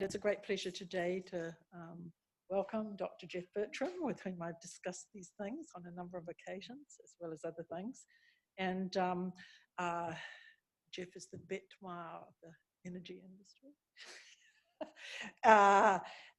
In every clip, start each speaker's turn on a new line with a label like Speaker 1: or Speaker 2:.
Speaker 1: It's a great pleasure today to welcome Dr. Geoff Bertram, with whom I've discussed these things on a number of occasions, as well as other things. And Geoff is the bête noire of the energy industry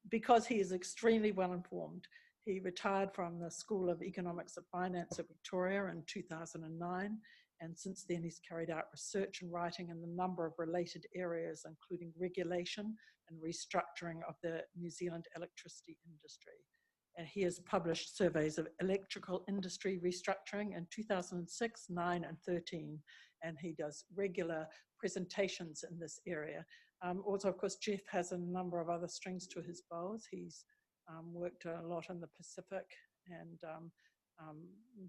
Speaker 1: because he is extremely well informed. He retired from the School of Economics and Finance at Victoria in 2009, and since then he's carried out research and writing in a number of related areas, including regulation and restructuring of the New Zealand electricity industry. And he has published surveys of electrical industry restructuring in 2006, 9, and 13, and he does regular presentations in this area. Also, of course, Geoff has a number of other strings to his bows. He's worked a lot in the Pacific and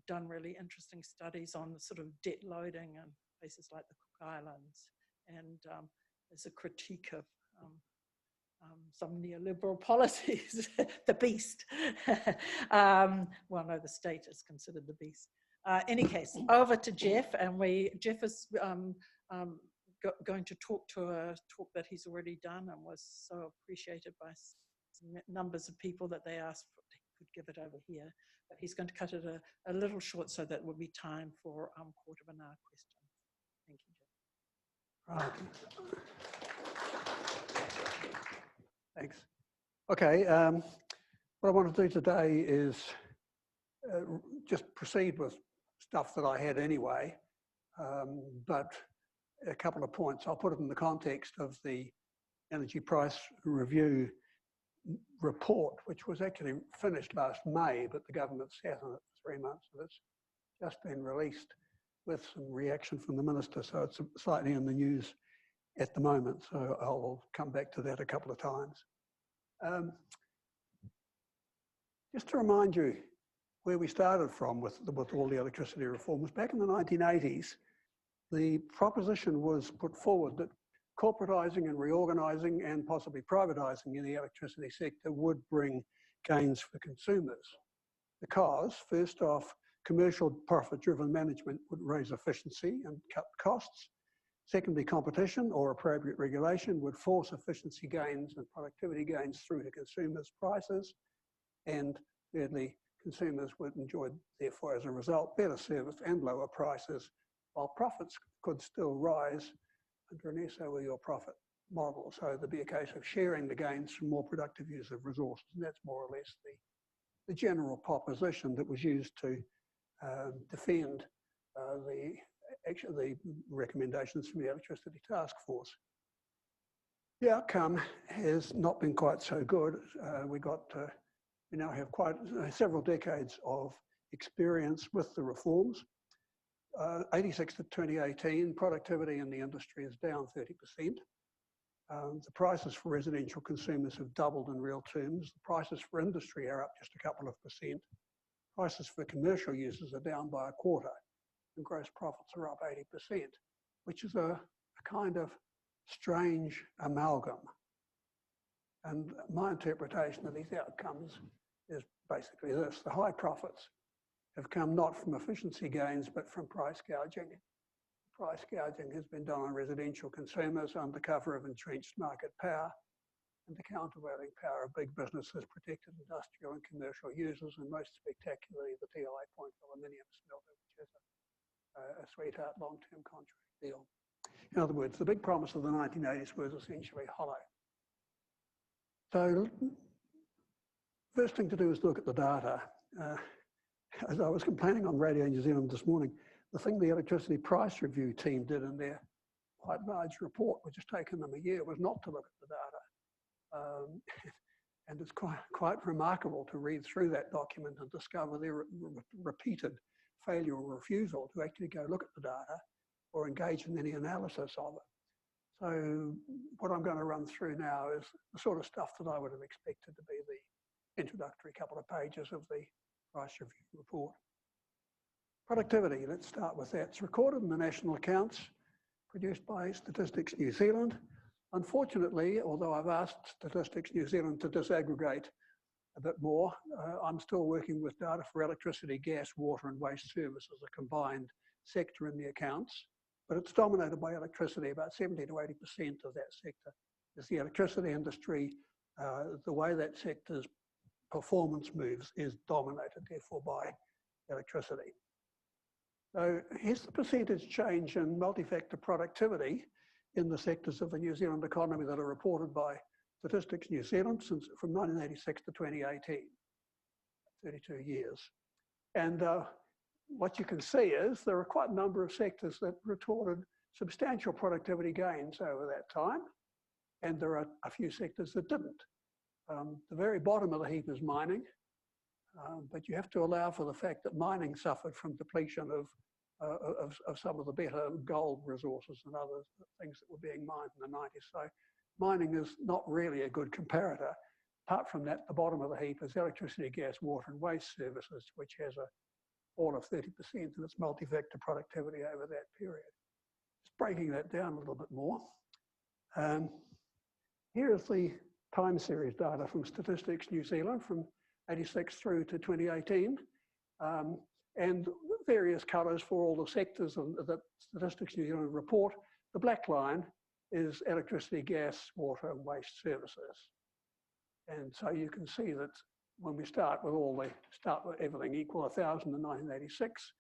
Speaker 1: done really interesting studies on the sort of debt loading in places like the Cook Islands, and there's a critique of some neoliberal policies, the beast. Well, no, the state is considered the beast. Any case, over to Geoff, and Geoff is going to talk to a talk that he's already done and was so appreciated by numbers of people that they asked he could give it over here. But he's going to cut it a little short so that will be time for quarter of an hour questions. Thank you, Geoff.
Speaker 2: Right. Thanks. Okay, what I want to do today is just proceed with stuff that I had anyway, but a couple of points. I'll put it in the context of the Energy Price Review report, which was actually finished last May, but the government sat on it for 3 months, and it's just been released with some reaction from the minister, so it's slightly in the news at the moment, so I'll come back to that a couple of times. Just to remind you where we started from with all the electricity reforms, back in the 1980s, the proposition was put forward that corporatising and reorganising and possibly privatising in the electricity sector would bring gains for consumers. Because, first off, commercial profit-driven management would raise efficiency and cut costs. Secondly, competition or appropriate regulation would force efficiency gains and productivity gains through to consumers' prices. And thirdly, consumers would enjoy, therefore, as a result, better service and lower prices, while profits could still rise under an SOE or profit model. So there'd be a case of sharing the gains from more productive use of resources, and that's more or less the general proposition that was used to defend the recommendations from the Electricity Task Force. The outcome has not been quite so good. We now have quite several decades of experience with the reforms. 86 to 2018, productivity in the industry is down 30%. The prices for residential consumers have doubled in real terms. The prices for industry are up just a couple of percent. Prices for commercial users are down by a quarter, and gross profits are up 80%, which is a kind of strange amalgam. And my interpretation of these outcomes is basically this: the high profits have come not from efficiency gains, but from price gouging. Price gouging has been done on residential consumers under cover of entrenched market power, and the countervailing power of big business has protected industrial and commercial users, and most spectacularly the TI Point aluminium smelter, which is a sweetheart long-term contract deal. In other words, the big promise of the 1980s was essentially hollow. So, first thing to do is look at the data. As I was complaining on Radio New Zealand this morning, the thing the Electricity Price Review team did in their quite large report, which has taken them a year, was not to look at the data. And it's quite remarkable to read through that document and discover their repeated failure or refusal to actually go look at the data or engage in any analysis of it. So what I'm going to run through now is the sort of stuff that I would have expected to be the introductory couple of pages of the Price Review report. Productivity, let's start with that. It's recorded in the national accounts produced by Statistics New Zealand. Unfortunately, although I've asked Statistics New Zealand to disaggregate a bit more, I'm still working with data for electricity, gas, water and waste services, a combined sector in the accounts, but it's dominated by electricity. About 70 to 80% of that sector is the electricity industry. The way that sector's performance moves is dominated, therefore, by electricity. So here's the percentage change in multi-factor productivity in the sectors of the New Zealand economy that are reported by Statistics New Zealand since from 1986 to 2018, 32 years. And what you can see is there are quite a number of sectors that reported substantial productivity gains over that time, and there are a few sectors that didn't. The very bottom of the heap is mining, but you have to allow for the fact that mining suffered from depletion of some of the better gold resources and other things that were being mined in the 90s. So mining is not really a good comparator. Apart from that, the bottom of the heap is electricity, gas, water and waste services, which has all of 30% of its multi-factor productivity over that period. Just breaking that down a little bit more. Here is the time series data from Statistics New Zealand from 86 through to 2018, and various colours for all the sectors that Statistics New Zealand report. The black line is electricity, gas, water and waste services. And so you can see that when we start with everything equal, 1,000 in 1986,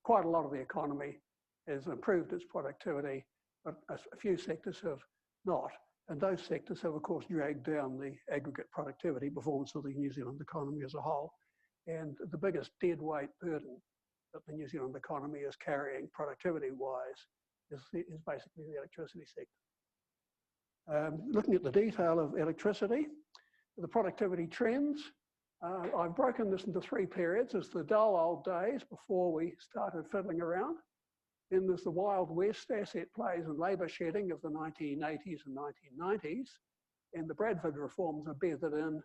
Speaker 2: quite a lot of the economy has improved its productivity, but a few sectors have not. And those sectors have, of course, dragged down the aggregate productivity performance of the New Zealand economy as a whole. And the biggest dead weight burden that the New Zealand economy is carrying productivity-wise is basically the electricity sector. Looking at the detail of electricity, the productivity trends, I've broken this into 3 periods. There's the dull old days before we started fiddling around. Then there's the Wild West asset plays and labour shedding of the 1980s and 1990s. And the Bradford Reforms are bedded in,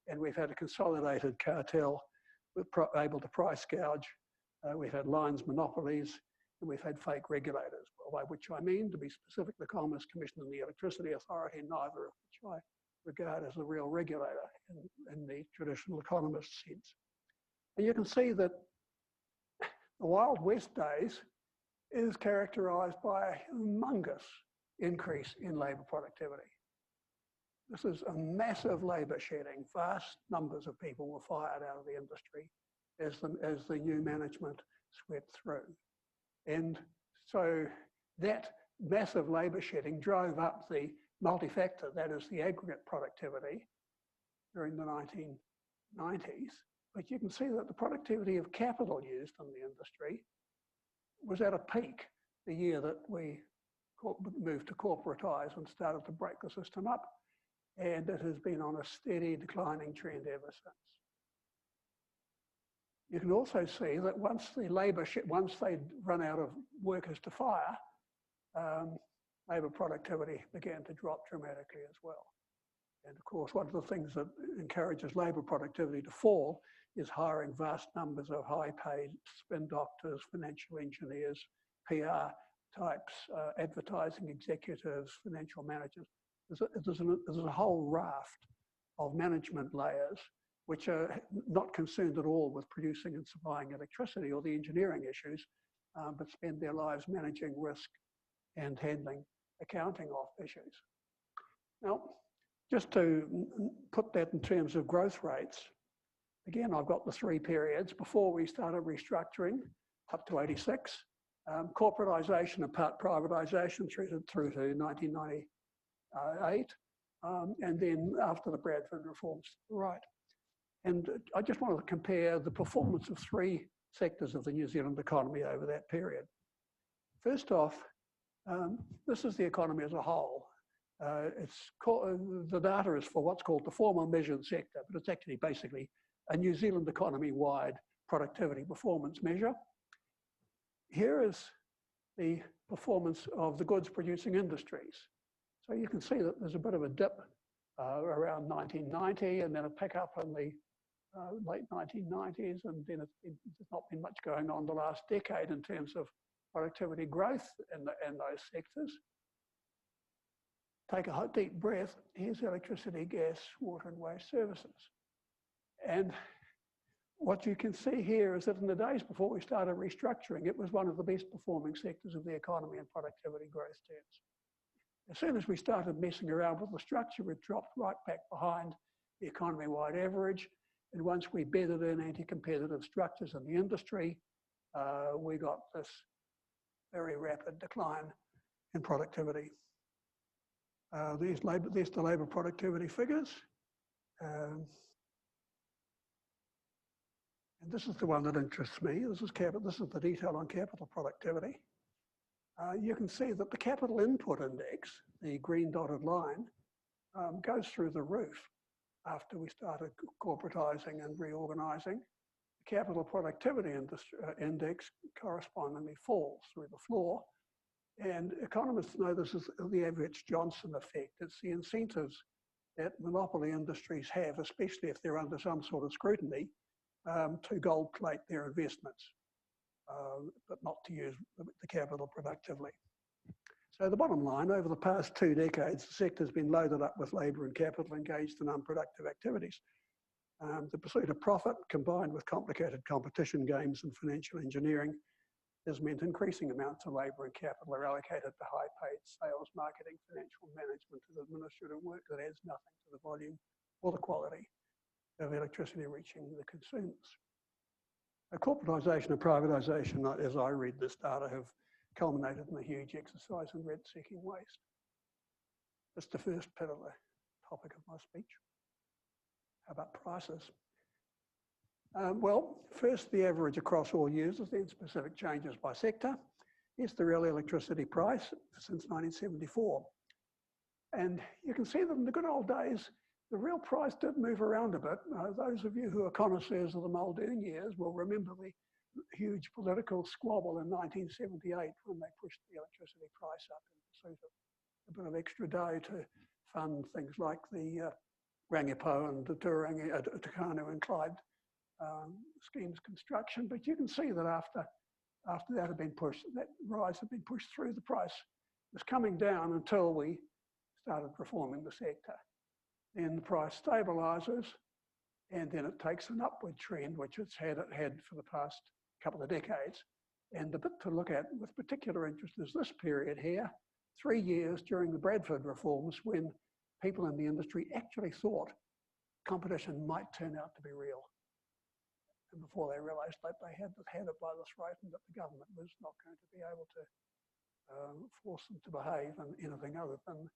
Speaker 2: and we've had a consolidated cartel able to price gouge. We've had lines monopolies, and we've had fake regulators, by which I mean, to be specific, the Commerce Commission and the Electricity Authority, neither of which I regard as a real regulator in the traditional economist sense. And you can see that the Wild West days is characterised by a humongous increase in labour productivity. This is a massive labour shedding. Vast numbers of people were fired out of the industry as the new management swept through. And so that massive labour shedding drove up the multi-factor, that is the aggregate productivity, during the 1990s. But you can see that the productivity of capital used in the industry was at a peak the year that we moved to corporatise and started to break the system up. And it has been on a steady declining trend ever since. You can also see that once they'd run out of workers to fire, labour productivity began to drop dramatically as well. And of course, one of the things that encourages labour productivity to fall is hiring vast numbers of high-paid spin doctors, financial engineers, PR types, advertising executives, financial managers. There's a whole raft of management layers which are not concerned at all with producing and supplying electricity or the engineering issues, but spend their lives managing risk and handling accounting off issues. Now, just to put that in terms of growth rates, again, I've got the 3 periods before we started restructuring up to 86, corporatisation and part privatisation through to 1998, and then after the Bradford Reforms, right. And I just wanted to compare the performance of 3 sectors of the New Zealand economy over that period. First off, this is the economy as a whole. The data is for what's called the formal measured sector, but it's actually basically a New Zealand economy-wide productivity performance measure. Here is the performance of the goods producing industries. So you can see that there's a bit of a dip around 1990 and then a pickup in the late 1990s, and then there's not been much going on the last decade in terms of productivity growth in those sectors. Take a deep breath. Here's electricity, gas, water and waste services. And what you can see here is that in the days before we started restructuring, it was one of the best performing sectors of the economy in productivity growth terms. As soon as we started messing around with the structure, it dropped right back behind the economy-wide average. And once we bedded in anti-competitive structures in the industry, we got this very rapid decline in productivity. There's the labour productivity figures. And this is the one that interests me. This is the detail on capital productivity. You can see that the capital input index, the green dotted line, goes through the roof after we started corporatising and reorganising. The capital productivity index correspondingly falls through the floor. And economists know this is the Average-Johnson effect. It's the incentives that monopoly industries have, especially if they're under some sort of scrutiny, to gold plate their investments, but not to use the capital productively. So the bottom line, over the past 2 decades, the sector's been loaded up with labour and capital engaged in unproductive activities. The pursuit of profit, combined with complicated competition games and financial engineering, has meant increasing amounts of labour and capital are allocated to high-paid sales, marketing, financial management, and administrative work that adds nothing to the volume or the quality of electricity reaching the consumers. Corporatisation and privatisation, as I read this data, have culminated in a huge exercise in rent-seeking waste. That's the first bit of the topic of my speech. How about prices? Well, first the average across all users, then specific changes by sector. Here's the real electricity price since 1974. And you can see that in the good old days, the real price did move around a bit. Those of you who are connoisseurs of the Muldoon years will remember the huge political squabble in 1978 when they pushed the electricity price up in pursuit of a bit of extra dough to fund things like the Rangipo and the Tukanu and Clyde schemes construction. But you can see that after that had been pushed, that rise had been pushed through, the price was coming down until we started reforming the sector. Then the price stabilises, and then it takes an upward trend, which it's had for the past couple of decades. And the bit to look at with particular interest is this period here, 3 years during the Bradford Reforms, when people in the industry actually thought competition might turn out to be real. And before they realised that they had it by the throat and that the government was not going to be able to force them to behave in anything other than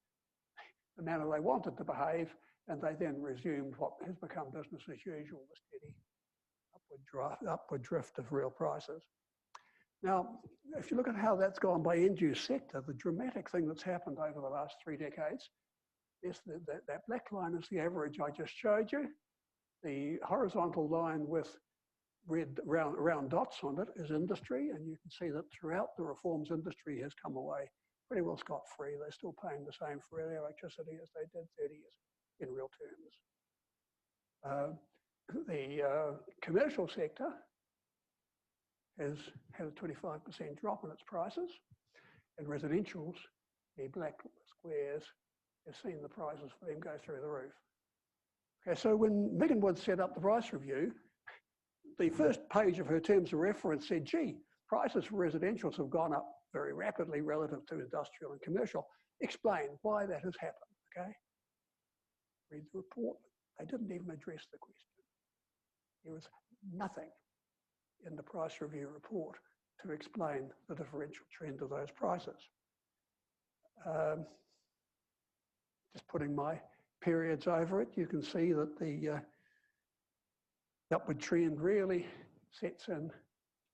Speaker 2: the manner they wanted to behave, and they then resumed what has become business as usual, the steady upward drift of real prices. Now, if you look at how that's gone by end-use sector, the dramatic thing that's happened over the last 3 decades is that black line is the average I just showed you. The horizontal line with red round dots on it is industry, and you can see that throughout the reforms, industry has come away pretty well scot-free. They're still paying the same for their electricity as they did 30 years in real terms. The commercial sector has had a 25% drop in its prices, and residentials, the black squares, have seen the prices for them go through the roof. Okay, so when Megan Wood set up the price review, the first page of her terms of reference said, gee, prices for residentials have gone up very rapidly relative to industrial and commercial. Explain why that has happened, okay? Read the report. They didn't even address the question. There was nothing in the price review report to explain the differential trend of those prices. Just putting my periods over it, you can see that the upward trend really sets in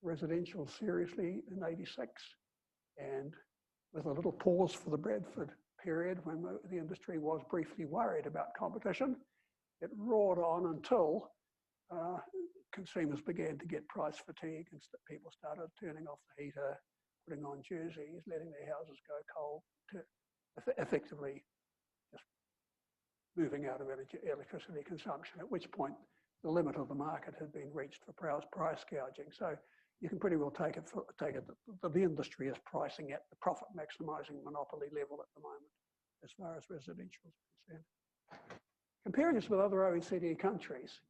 Speaker 2: residential seriously in '86, and with a little pause for the Bradford period when the industry was briefly worried about competition, it roared on until consumers began to get price fatigue and people started turning off the heater, putting on jerseys, letting their houses go cold, to effectively just moving out of electricity consumption, at which point the limit of the market had been reached for price gouging. So you can pretty well take it that the industry is pricing at the profit maximising monopoly level at the moment, as far as residential is concerned. Comparing us with other OECD countries,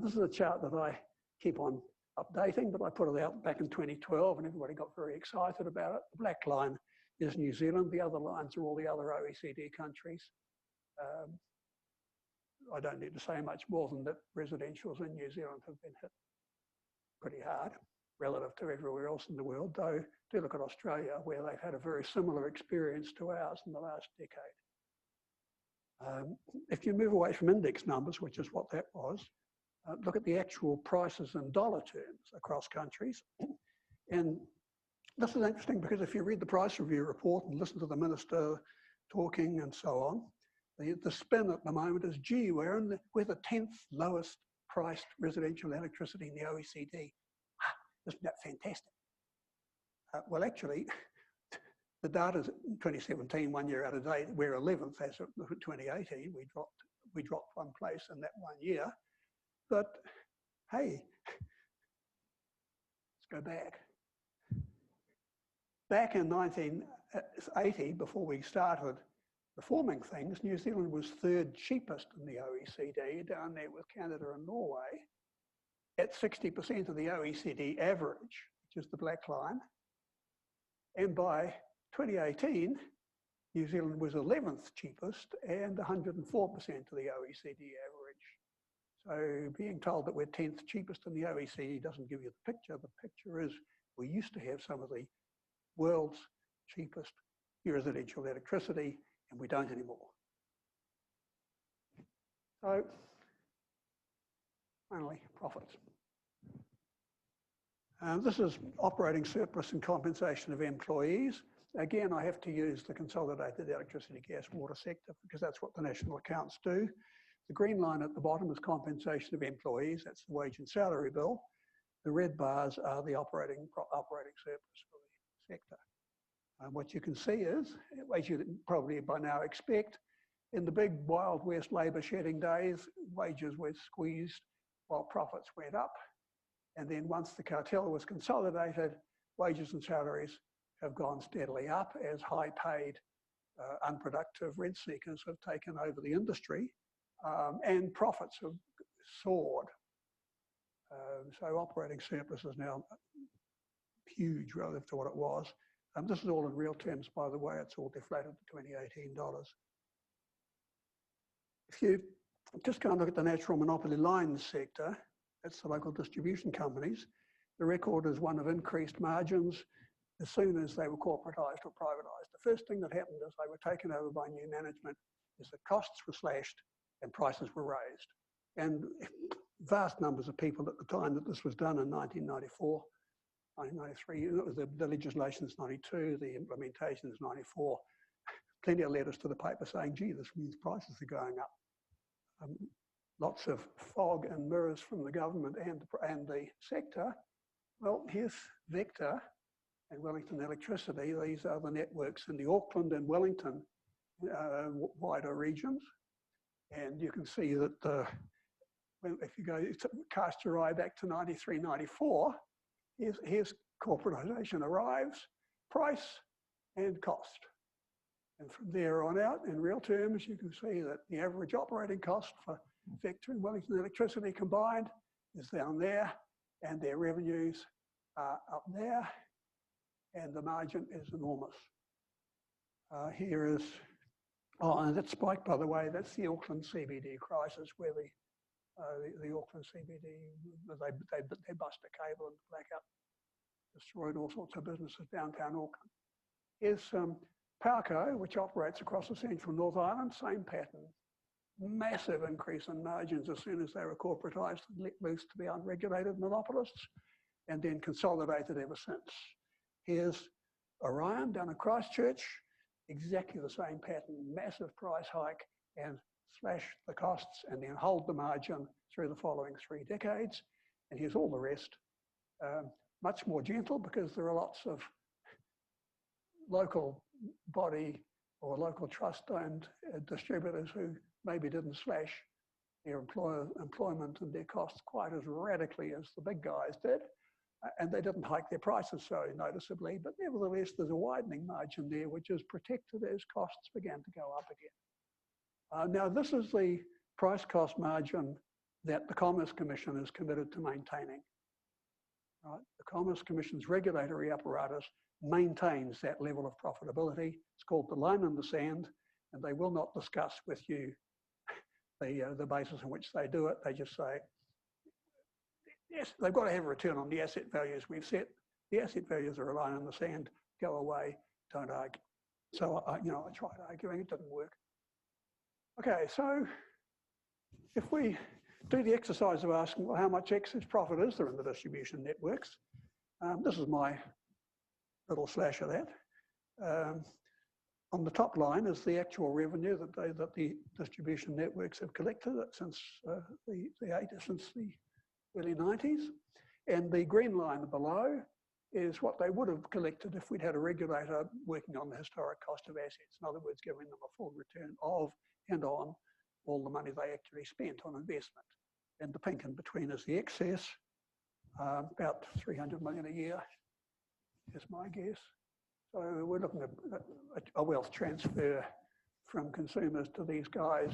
Speaker 2: this is a chart that I keep on updating, but I put it out back in 2012 and everybody got very excited about it. The black line is New Zealand. The other lines are all the other OECD countries. I don't need to say much more than that residentials in New Zealand have been hit pretty hard relative to everywhere else in the world, though do look at Australia, where they've had a very similar experience to ours in the last decade. If you move away from index numbers, which is what that was, look at the actual prices in dollar terms across countries. And this is interesting because if you read the price review report and listen to the minister talking and so on, the spin at the moment is, gee, we're the 10th lowest priced residential electricity in the OECD. Isn't that fantastic? Well, actually, the data's 2017, 1 year out of date. We're 11th as of 2018. We dropped one place in that 1 year. But hey, let's go back. Back in 1980, before we started reforming things, New Zealand was 3rd cheapest in the OECD, down there with Canada and Norway, at 60% of the OECD average, which is the black line. And by 2018, New Zealand was 11th cheapest and 104% of the OECD average. So being told that we're 10th cheapest in the OECD doesn't give you the picture. The picture is we used to have some of the world's cheapest residential electricity, and we don't anymore. So, finally, profits. This is operating surplus and compensation of employees. Again, I have to use the consolidated electricity, gas, water sector because that's what the national accounts do. The green line at the bottom is compensation of employees. That's the wage and salary bill. The red bars are the operating surplus for the sector. What you can see is, as you probably by now expect, in the big Wild West labour shedding days, wages were squeezed while profits went up. And then once the cartel was consolidated, wages and salaries have gone steadily up as high-paid, unproductive rent seekers have taken over the industry, and profits have soared. So operating surplus is now huge relative to what it was. This is all in real terms, by the way. It's all deflated to 2018 dollars. If you just go and look at the natural monopoly lines sector, that's the local distribution companies, the record is one of increased margins as soon as they were corporatised or privatised. The first thing that happened as they were taken over by new management is that costs were slashed and prices were raised. And vast numbers of people at the time that this was done in 1994, 1993, the legislation is 92, the implementation is 94. Plenty of letters to the paper saying, gee, this means prices are going up. Lots of fog and mirrors from the government and the sector. Well, here's Vector and Wellington Electricity. These are the networks in the Auckland and Wellington wider regions. And you can see that if you go cast your eye back to 93, 94, here's corporatisation arrives, price and cost. And from there on out, in real terms, you can see that the average operating cost for Vector and Wellington Electricity combined is down there, and their revenues are up there, and the margin is enormous. Here is, and that spike, by the way, that's the Auckland CBD crisis, where the Auckland CBD, they bust a cable and blackout, destroyed all sorts of businesses downtown Auckland. Here's Powerco, which operates across the central North Island, same pattern. Massive increase in margins as soon as they were corporatised and let loose to the unregulated monopolists, and then consolidated ever since. Here's Orion down in Christchurch, exactly the same pattern, massive price hike and slash the costs and then hold the margin through the following 3 decades. And here's all the rest. Much more gentle because there are lots of local body or local trust-owned distributors who maybe didn't slash their employment and their costs quite as radically as the big guys did. And they didn't hike their prices so noticeably, but nevertheless, there's a widening margin there, which is protected as costs began to go up again. Now, this is the price cost margin that the Commerce Commission is committed to maintaining. Right? The Commerce Commission's regulatory apparatus maintains that level of profitability. It's called the line in the sand, and they will not discuss with you the basis on which they do it. They just say, yes, they've got to have a return on the asset values we've set. The asset values are a line in the sand. Go away, don't argue. So I tried arguing, it didn't work. Okay, so if we do the exercise of asking, well, how much excess profit is there in the distribution networks? This is my little slash of that. On the top line is the actual revenue that the distribution networks have collected since the early 90s. And the green line below is what they would have collected if we'd had a regulator working on the historic cost of assets. In other words, giving them a full return of and on all the money they actually spent on investment. And the pink in between is the excess, about 300 million a year is my guess. So we're looking at a wealth transfer from consumers to these guys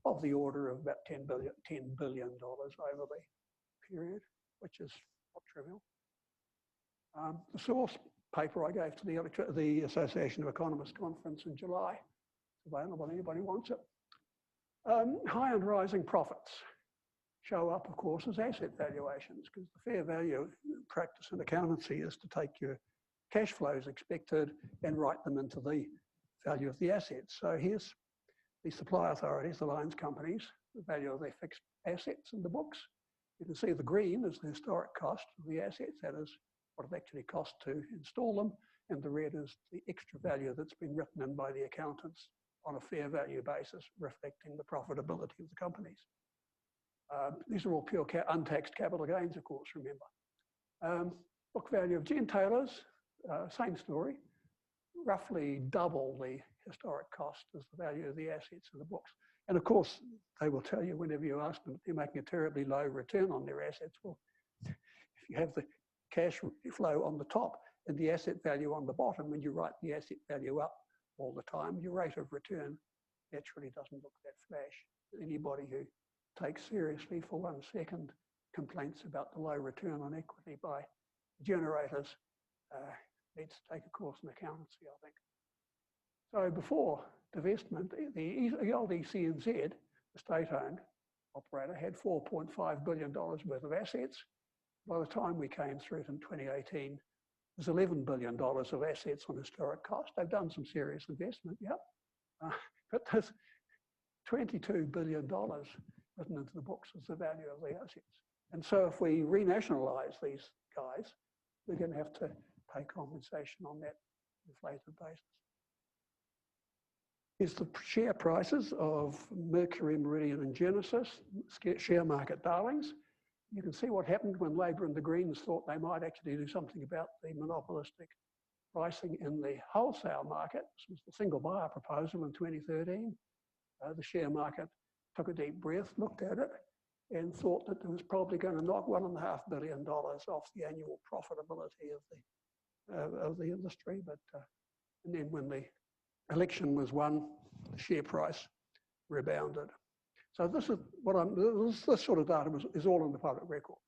Speaker 2: of the order of about $10 billion over the period, which is not trivial. The source paper I gave to the Association of Economists conference in July, it's available, anybody wants it. High and rising profits show up, of course, as asset valuations, because the fair value practice in accountancy is to take your cash flows expected and write them into the value of the assets. So here's the supply authorities, the lines companies, the value of their fixed assets in the books. You can see the green is the historic cost of the assets, that is what it actually cost to install them, and the red is the extra value that's been written in by the accountants on a fair value basis, reflecting the profitability of the companies. These are all pure untaxed capital gains, of course, remember. Book value of gentailers, same story, roughly double the historic cost as the value of the assets in the books. And of course, they will tell you whenever you ask them if they're making a terribly low return on their assets. Well, if you have the cash flow on the top and the asset value on the bottom, and you write the asset value up all the time, your rate of return naturally doesn't look that flash. Anybody who takes seriously for 1 second complaints about the low return on equity by generators needs to take a course in accountancy, I think. So before divestment, the old ECNZ, the state-owned operator, had $4.5 billion worth of assets. By the time we came through it in 2018, there's $11 billion of assets on historic cost. They've done some serious investment, yep. But there's $22 billion written into the books as the value of the assets. And so if we renationalise these guys, we're going to have to pay compensation on that inflated basis. Here's the share prices of Mercury, Meridian and Genesis, share market darlings. You can see what happened when Labor and the Greens thought they might actually do something about the monopolistic pricing in the wholesale market. This was the single buyer proposal in 2013. The share market took a deep breath, looked at it, and thought that it was probably going to knock $1.5 billion off the annual profitability of the industry. But and then when the election was won, the share price rebounded. So this is what this sort of data is all in the public record.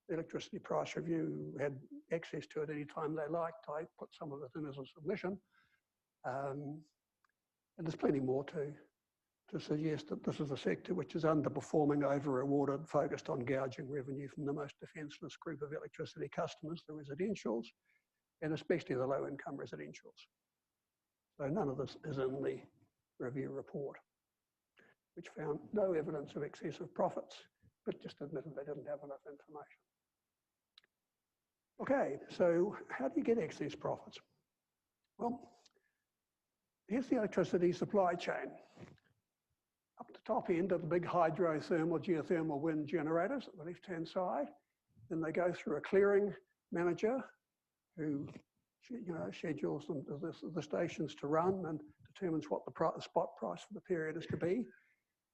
Speaker 2: The electricity price review had access to it any time they liked. I put some of it in as a submission. And there's plenty more to suggest that this is a sector which is underperforming, over-rewarded, focused on gouging revenue from the most defenceless group of electricity customers, the residentials, and especially the low-income residentials. So none of this is in the review report, which found no evidence of excessive profits, but just admitted they didn't have enough information. Okay, so how do you get excess profits? Well, here's the electricity supply chain. Up the top end are the big hydrothermal, geothermal wind generators at the left-hand side. Then they go through a clearing manager who schedules them the stations to run and determines what the spot price for the period is to be.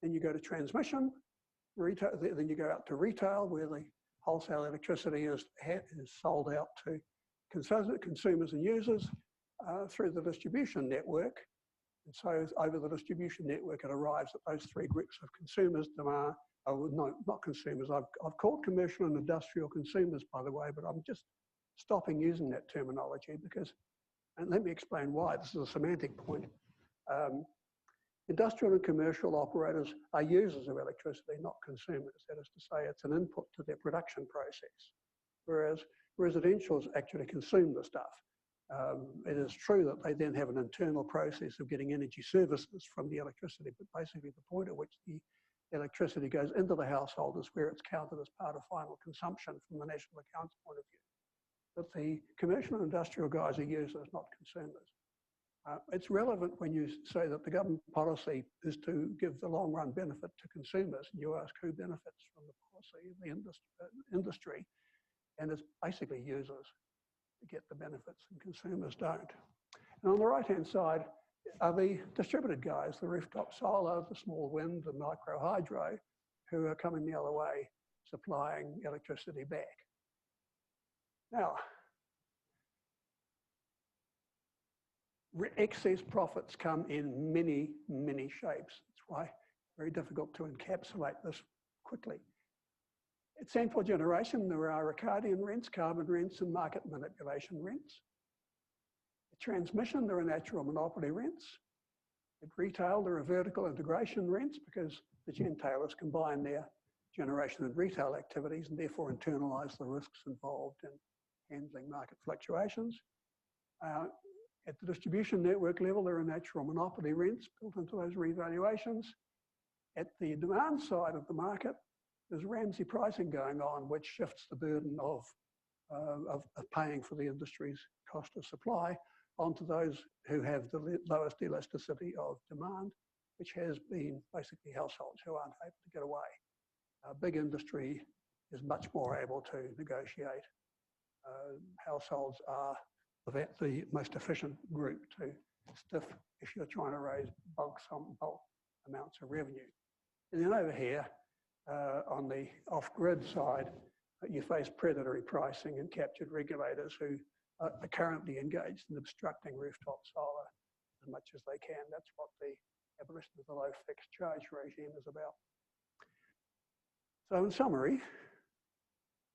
Speaker 2: Then you go to transmission, retail, then you go out to retail where the wholesale electricity is sold out to consumers and users through the distribution network. And so over the distribution network, it arrives at those three groups of consumers, demand, oh, no, not consumers. I've called commercial and industrial consumers, by the way, but I'm just stopping using that terminology because, and let me explain why. This is a semantic point. Industrial and commercial operators are users of electricity, not consumers. That is to say, it's an input to their production process, whereas residentials actually consume the stuff. It is true that they then have an internal process of getting energy services from the electricity, but basically the point at which the electricity goes into the household is where it's counted as part of final consumption from the national accounts point of view. But the commercial and industrial guys are users, not consumers. It's relevant when you say that the government policy is to give the long run benefit to consumers, and you ask who benefits from the policy, the industry, and it's basically users to get the benefits and consumers don't. And on the right hand side are the distributed guys, the rooftop solar, the small wind, the micro hydro, who are coming the other way, supplying electricity back. Now, excess profits come in many, many shapes. That's why it's very difficult to encapsulate this quickly. At central generation, there are Ricardian rents, carbon rents, and market manipulation rents. At transmission, there are natural monopoly rents. At retail, there are vertical integration rents because the gentailers combine their generation and retail activities and therefore internalise the risks involved in handling market fluctuations. At the distribution network level, there are natural monopoly rents built into those revaluations. At the demand side of the market, there's Ramsey pricing going on, which shifts the burden of paying for the industry's cost of supply onto those who have the lowest elasticity of demand, which has been basically households who aren't able to get away. Big industry is much more able to negotiate. Households are the most efficient group to stiff if you're trying to raise bulk amounts of revenue. And then over here, on the off-grid side, you face predatory pricing and captured regulators who are currently engaged in obstructing rooftop solar as much as they can. That's what the abolition of the low fixed charge regime is about. So in summary,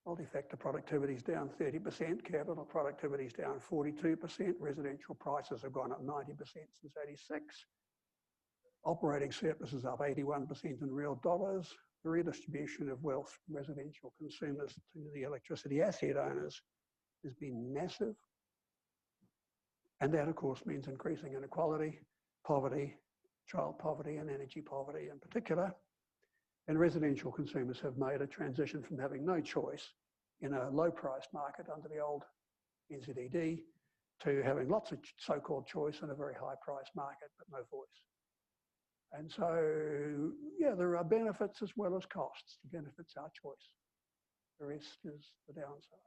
Speaker 2: multi-factor productivity is down 30%, capital productivity is down 42%, residential prices have gone up 90% since '86, operating surplus is up 81% in real dollars, the redistribution of wealth from residential consumers to the electricity asset owners has been massive, and that of course means increasing inequality, poverty, child poverty and energy poverty in particular. And residential consumers have made a transition from having no choice in a low-priced market under the old NZED to having lots of so-called choice in a very high-priced market, but no voice. And so, yeah, there are benefits as well as costs. The benefits are choice. The rest is the downside.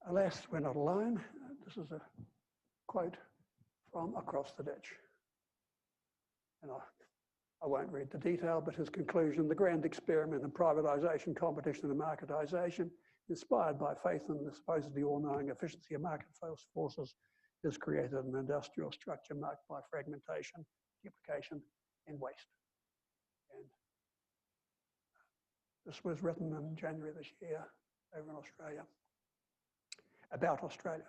Speaker 2: Alas, we're not alone. This is a quote from Across the Ditch. And I won't read the detail, but his conclusion, the grand experiment in privatisation, competition and marketisation, inspired by faith in the supposedly all-knowing efficiency of market forces, has created an industrial structure marked by fragmentation, duplication and waste. And this was written in January this year over in Australia, about Australia.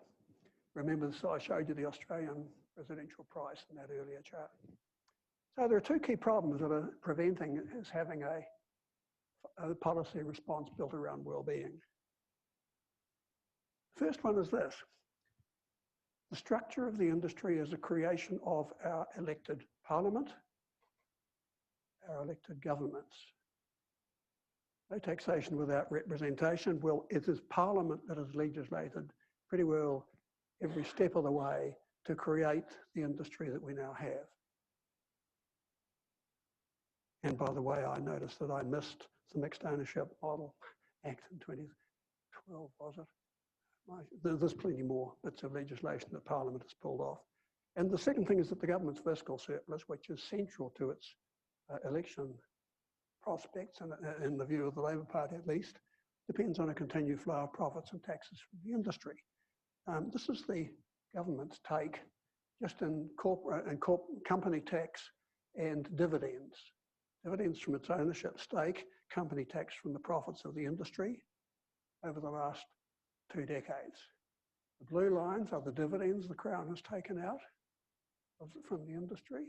Speaker 2: Remember, so I showed you the Australian residential price in that earlier chart. So there are two key problems that are preventing us having a policy response built around well-being. The first one is this. The structure of the industry is a creation of our elected parliament, our elected governments. No taxation without representation. Well, it is parliament that has legislated pretty well every step of the way to create the industry that we now have. And by the way, I noticed that I missed the Mixed Ownership Model Act in 2012, was it? There's plenty more bits of legislation that Parliament has pulled off. And the second thing is that the government's fiscal surplus, which is central to its election prospects, and in the view of the Labor Party at least, depends on a continued flow of profits and taxes from the industry. This is the government's take just in company tax and dividends. dividends from its ownership stake, company tax from the profits of the industry over the last 2 decades. The blue lines are the dividends the Crown has taken out from the industry.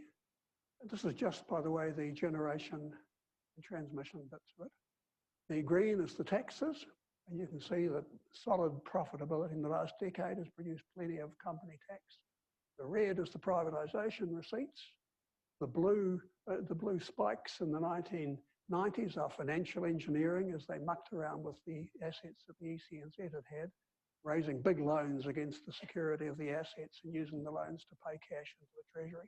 Speaker 2: And this is just, by the way, the generation and transmission bits of it. The green is the taxes, and you can see that solid profitability in the last decade has produced plenty of company tax. The red is the privatisation receipts. The blue spikes in the 1990s are financial engineering as they mucked around with the assets that the ECNZ had, raising big loans against the security of the assets and using the loans to pay cash into the Treasury.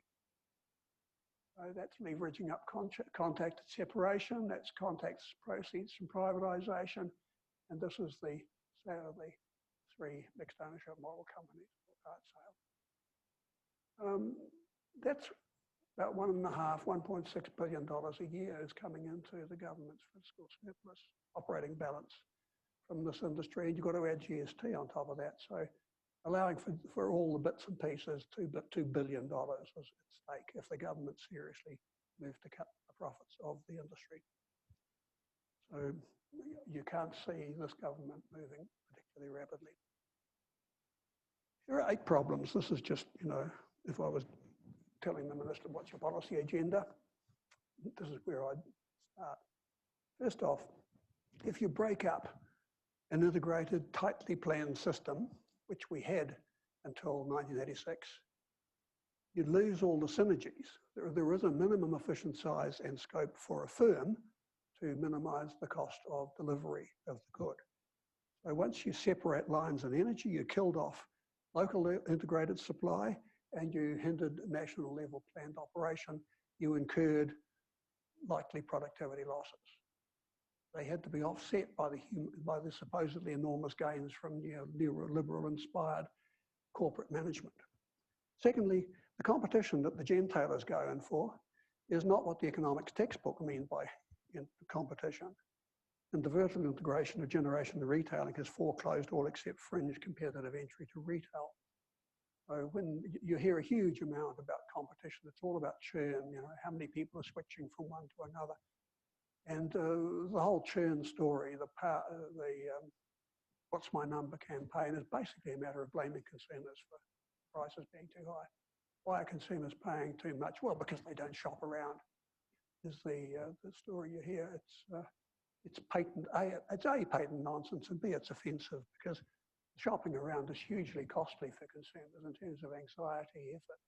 Speaker 2: So that's leveraging up contacted separation, that's contacts proceeds from privatisation, and this is the sale of the 3 mixed ownership model companies for part sale. That's about $1.6 billion a year is coming into the government's fiscal surplus operating balance from this industry. And you've got to add GST on top of that. So allowing for all the bits and pieces, $2 billion is at stake if the government seriously moved to cut the profits of the industry. So you can't see this government moving particularly rapidly. There are 8 problems. This is just, if I was telling the minister, what's your policy agenda? This is where I'd start. First off, if you break up an integrated, tightly planned system, which we had until 1986, you'd lose all the synergies. There is a minimum efficient size and scope for a firm to minimise the cost of delivery of the good. So once you separate lines and energy, you killed off local integrated supply and you hindered national level planned operation, you incurred likely productivity losses. They had to be offset by the supposedly enormous gains from neoliberal inspired corporate management. Secondly, the competition that the gentailers go in for is not what the economics textbook means by competition. And the vertical integration of generation and retailing has foreclosed all except fringe competitive entry to retail. So when you hear a huge amount about competition, it's all about churn, how many people are switching from one to another. And the whole churn story, the what's my number campaign is basically a matter of blaming consumers for prices being too high. Why are consumers paying too much? Well, because they don't shop around. Is the story you hear. It's patent nonsense, and B, it's offensive because shopping around is hugely costly for consumers in terms of anxiety, effort.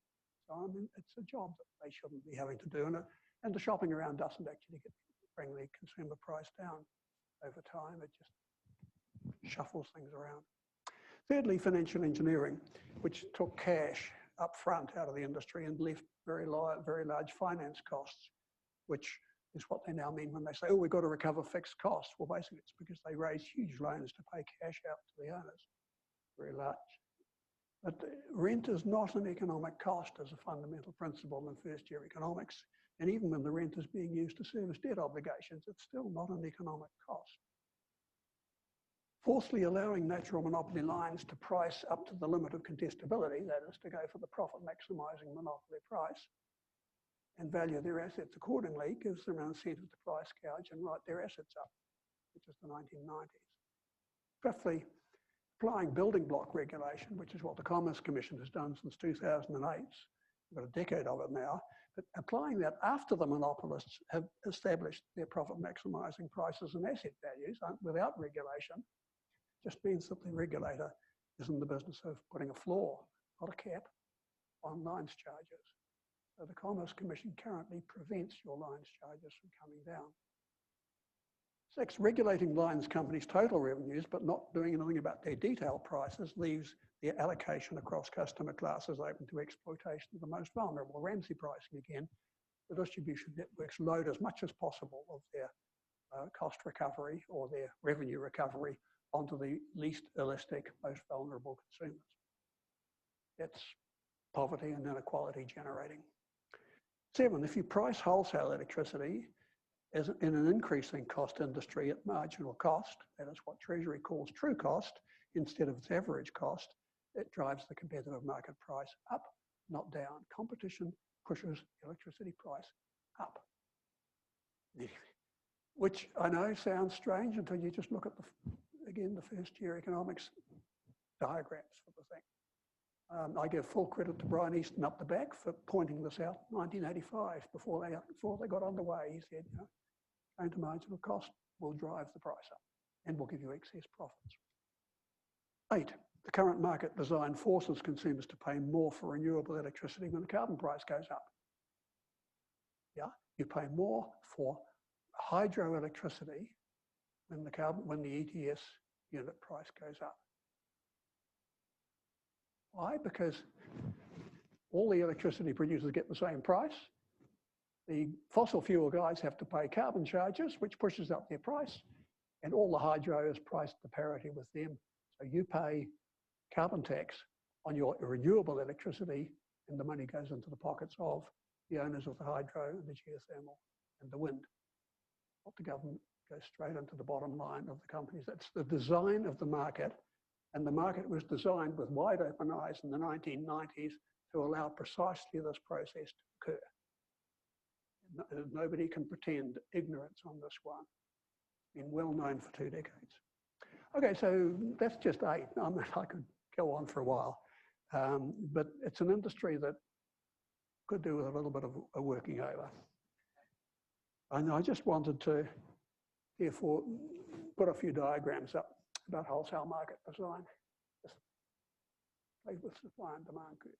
Speaker 2: So I mean, it's a job that they shouldn't be having to do, and the shopping around doesn't actually bring the consumer price down over time. It just shuffles things around. Thirdly, financial engineering, which took cash up front out of the industry and left very large finance costs, which is what they now mean when they say, oh, we've got to recover fixed costs. Well, basically, it's because they raise huge loans to pay cash out to the owners, very large. But rent is not an economic cost as a fundamental principle in first-year economics. And even when the rent is being used to service debt obligations, it's still not an economic cost. Fourthly, allowing natural monopoly lines to price up to the limit of contestability, that is to go for the profit-maximising monopoly price, and value their assets accordingly, gives them an incentive to price gouge and write their assets up, which is the 1990s. Fifthly, applying building block regulation, which is what the Commerce Commission has done since 2008. We've got a decade of it now, but applying that after the monopolists have established their profit maximising prices and asset values without regulation, just means that the regulator is in the business of putting a floor, not a cap, on lines charges. So the Commerce Commission currently prevents your lines charges from coming down. 6, regulating lines companies' total revenues, but not doing anything about their detailed prices, leaves the allocation across customer classes open to exploitation of the most vulnerable. Ramsey pricing again, the distribution networks load as much as possible of their cost recovery or their revenue recovery onto the least elastic, most vulnerable consumers. That's poverty and inequality generating. 7, if you price wholesale electricity as in an increasing cost industry at marginal cost, that is what Treasury calls true cost, instead of its average cost, it drives the competitive market price up, not down. Competition pushes the electricity price up. which I know sounds strange until you just look at again, the first year economics diagrams for the thing. I give full credit to Brian Easton up the back for pointing this out in 1985 before they got underway. He said, you know, going to marginal cost will drive the price up and will give you excess profits. 8, the current market design forces consumers to pay more for renewable electricity when the carbon price goes up. Yeah, you pay more for hydroelectricity when the ETS unit price goes up. Why? Because all the electricity producers get the same price. The fossil fuel guys have to pay carbon charges, which pushes up their price, and all the hydro is priced to parity with them. So you pay carbon tax on your renewable electricity, and the money goes into the pockets of the owners of the hydro and the geothermal and the wind. Not the government, goes straight into the bottom line of the companies. That's the design of the market. And the market was designed with wide open eyes in the 1990s to allow precisely this process to occur. Nobody can pretend ignorance on this one. It's been well known for 2 decades. Okay, so that's just 8. I mean, I could go on for a while. But it's an industry that could do with a little bit of a working over. And I just wanted to, therefore, put a few diagrams up about wholesale market design. Just play with supply and demand curves.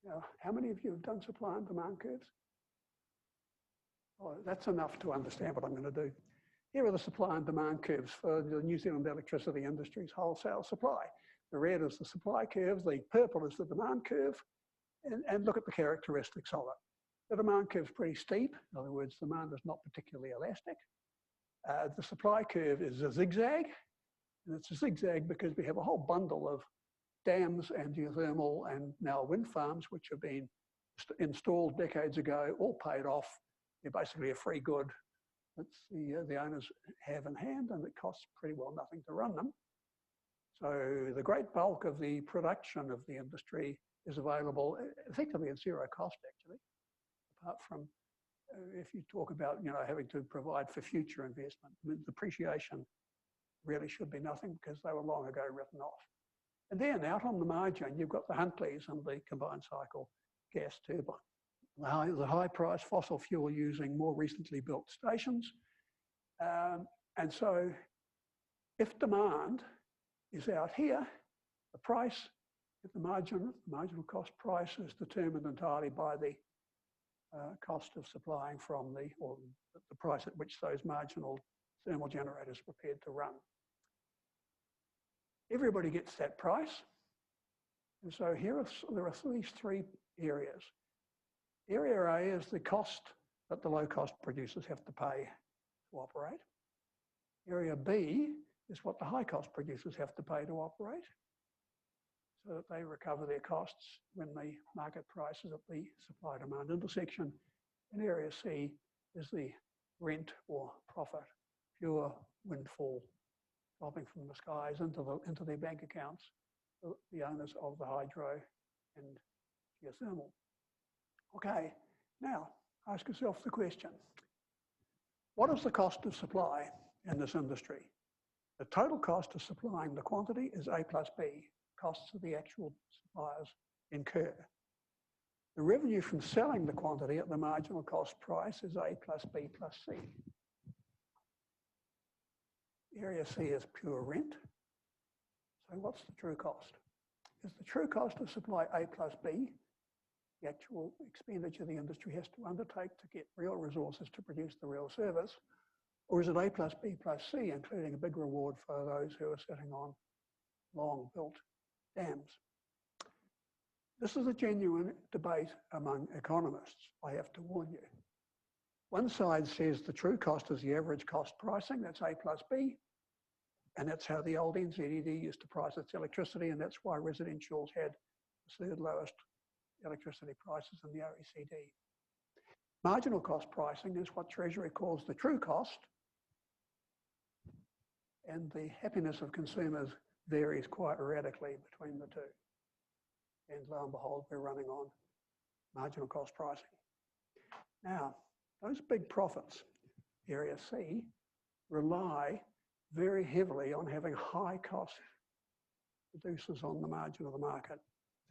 Speaker 2: Now, how many of you have done supply and demand curves? Oh, that's enough to understand what I'm going to do. Here are the supply and demand curves for the New Zealand electricity industry's wholesale supply. The red is the supply curve, the purple is the demand curve, and look at the characteristics of it. The demand curve is pretty steep. In other words, demand is not particularly elastic. The supply curve is a zigzag, and it's a zigzag because we have a whole bundle of dams and geothermal and now wind farms which have been installed decades ago, all paid off. They're basically a free good that the owners have in hand, and it costs pretty well nothing to run them. So the great bulk of the production of the industry is available effectively at zero cost, actually, apart from if you talk about having to provide for future investment. I mean, depreciation really should be nothing because they were long ago written off. And then out on the margin, you've got the Huntleys and the combined cycle gas turbine. The high price fossil fuel using more recently built stations. And so if demand is out here, the price, the marginal cost price is determined entirely by the cost of supplying from or the price at which those marginal thermal generators are prepared to run. Everybody gets that price. And so there are these 3 areas. Area A is the cost that the low-cost producers have to pay to operate. Area B is what the high-cost producers have to pay to operate, so that they recover their costs when the market price is at the supply-demand intersection. And Area C is the rent or profit, pure windfall dropping from the skies into their bank accounts, the owners of the hydro and geothermal. Okay, now ask yourself the question, what is the cost of supply in this industry? The total cost of supplying the quantity is A plus B, costs of the actual suppliers incur. The revenue from selling the quantity at the marginal cost price is A plus B plus C. Area C is pure rent. So what's the true cost? Is the true cost of supply A plus B, the actual expenditure the industry has to undertake to get real resources to produce the real service, or is it A plus B plus C, including a big reward for those who are sitting on long-built dams? This is a genuine debate among economists, I have to warn you. One side says the true cost is the average cost pricing, that's A plus B, and that's how the old NZED used to price its electricity, and that's why residentials had the 3rd lowest electricity prices in the OECD. Marginal cost pricing is what Treasury calls the true cost, and the happiness of consumers varies quite radically between the 2. And lo and behold, we're running on marginal cost pricing. Now, those big profits area C, rely very heavily on having high cost producers on the margin of the market.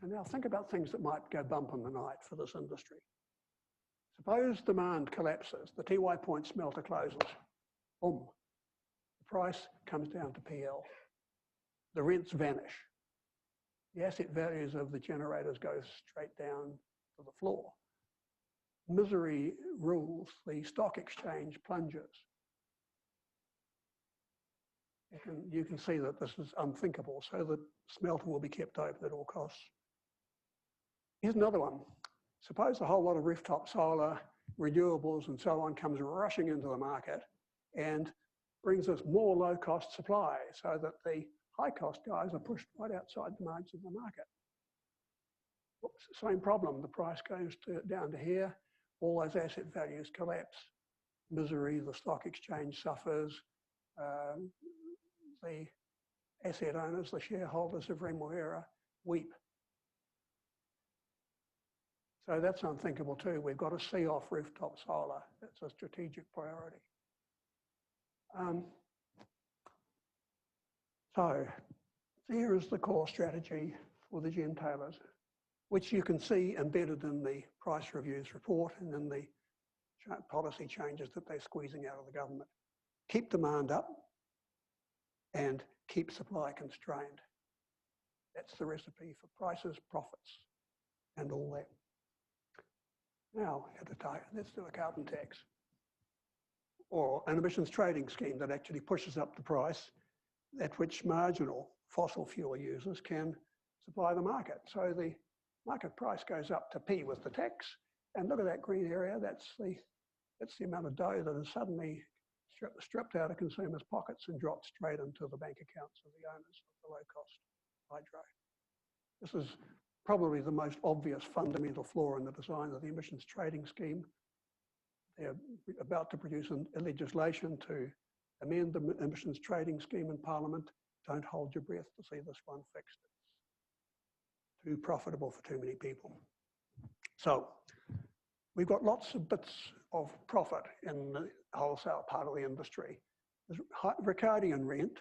Speaker 2: So now think about things that might go bump in the night for this industry. Suppose demand collapses, the TY Point smelter closes, boom, the price comes down to PL. The rents vanish. The asset values of the generators go straight down to the floor. Misery rules, the stock exchange plunges. You can see that this is unthinkable, so the smelter will be kept open at all costs. Here's another one. Suppose a whole lot of rooftop solar, renewables and so on comes rushing into the market and brings us more low-cost supply so that the high-cost guys are pushed right outside the margins of the market. Whoops, same problem. The price goes down to here. All those asset values collapse. Misery, the stock exchange suffers. The asset owners, the shareholders of Remuera weep. So that's unthinkable too. We've got to see off rooftop solar. That's a strategic priority. So here is the core strategy for the gentailers, which you can see embedded in the price reviews report and in the policy changes that they're squeezing out of the government. Keep demand up and keep supply constrained. That's the recipe for prices, profits, and all that. Now, let's do a carbon tax or an emissions trading scheme that actually pushes up the price at which marginal fossil fuel users can supply the market. So the market price goes up to P with the tax, and look at that green area. That's the amount of dough that is suddenly stripped out of consumers' pockets and dropped straight into the bank accounts of the owners of the low-cost hydro. This is probably the most obvious fundamental flaw in the design of the emissions trading scheme. They're about to produce a legislation to amend the emissions trading scheme in Parliament. Don't hold your breath to see this one fixed. It's too profitable for too many people. So we've got lots of bits of profit in the wholesale part of the industry. There's Ricardian rent,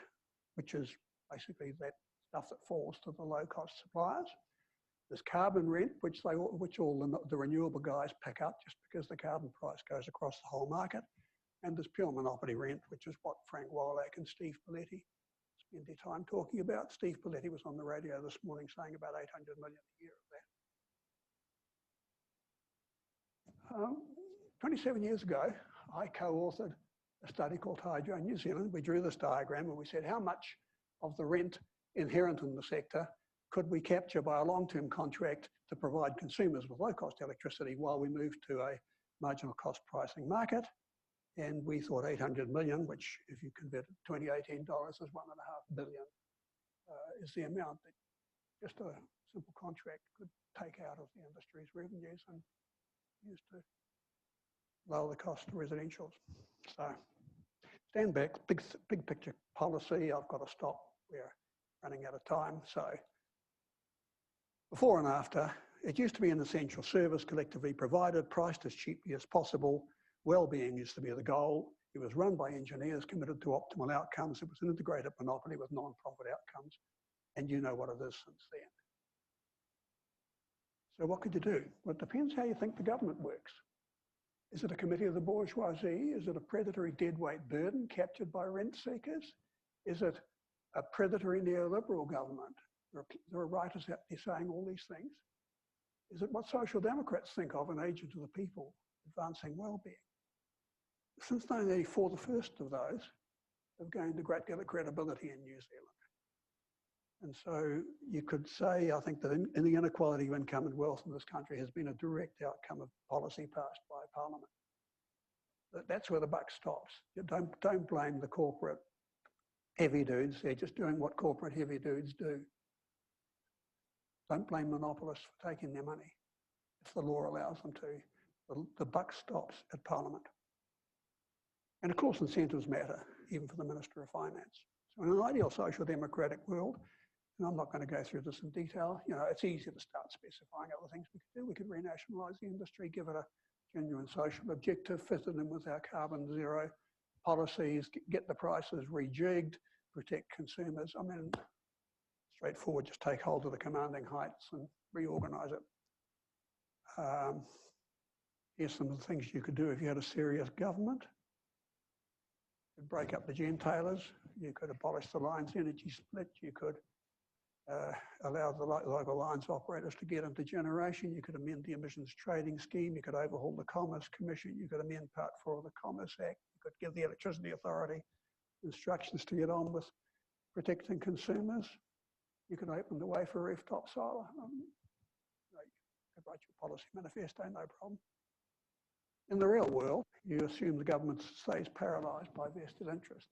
Speaker 2: which is basically that stuff that falls to the low-cost suppliers. There's carbon rent, which all the renewable guys pick up just because the carbon price goes across the whole market. And there's pure monopoly rent, which is what Frank Wolack and Steve Belletti spend their time talking about. Steve Belletti was on the radio this morning saying about 800 million a year of that. 27 years ago, I co-authored a study called Hydro in New Zealand. We drew this diagram and we said how much of the rent inherent in the sector could we capture by a long-term contract to provide consumers with low-cost electricity while we move to a marginal cost pricing market. And we thought 800 million, which if you convert it to 2018 dollars is $1.5 billion, is the amount that just a simple contract could take out of the industry's revenues and use to lower the cost of residentials. So stand back, big picture policy. I've got to stop. We're running out of time. So before and after, it used to be an essential service collectively provided, priced as cheaply as possible. Well-being used to be the goal. It was run by engineers committed to optimal outcomes. It was an integrated monopoly with non-profit outcomes. And you know what it is since then. So what could you do? Well, it depends how you think the government works. Is it a committee of the bourgeoisie? Is it a predatory deadweight burden captured by rent seekers? Is it a predatory neoliberal government? There are writers out there saying all these things. Is it what social democrats think of, an agent of the people advancing well-being? Since 1984, the first of those have gained a great deal of credibility in New Zealand. And so you could say, I think that in the inequality of income and wealth in this country has been a direct outcome of policy passed by Parliament. That's where the buck stops. You don't blame the corporate heavy dudes. They're just doing what corporate heavy dudes do. Don't blame monopolists for taking their money if the law allows them to. The buck stops at Parliament. And of course, incentives matter, even for the Minister of Finance. So in an ideal social democratic world, and I'm not going to go through this in detail, you know, it's easy to start specifying other things we could do. We could renationalise the industry, give it a genuine social objective, fitted in with our carbon zero policies, get the prices rejigged, protect consumers. I mean, straightforward, just take hold of the commanding heights and reorganise it. Here's some of the things you could do if you had a serious government. You could break up the gentailers, you could abolish the lines energy split, you could allow the local lines operators to get into generation, you could amend the emissions trading scheme, you could overhaul the Commerce Commission, you could amend Part 4 of the Commerce Act, you could give the Electricity Authority instructions to get on with protecting consumers, you could open the way for rooftop solar. You could write your policy manifesto, no problem. In the real world, you assume the government stays paralysed by vested interests.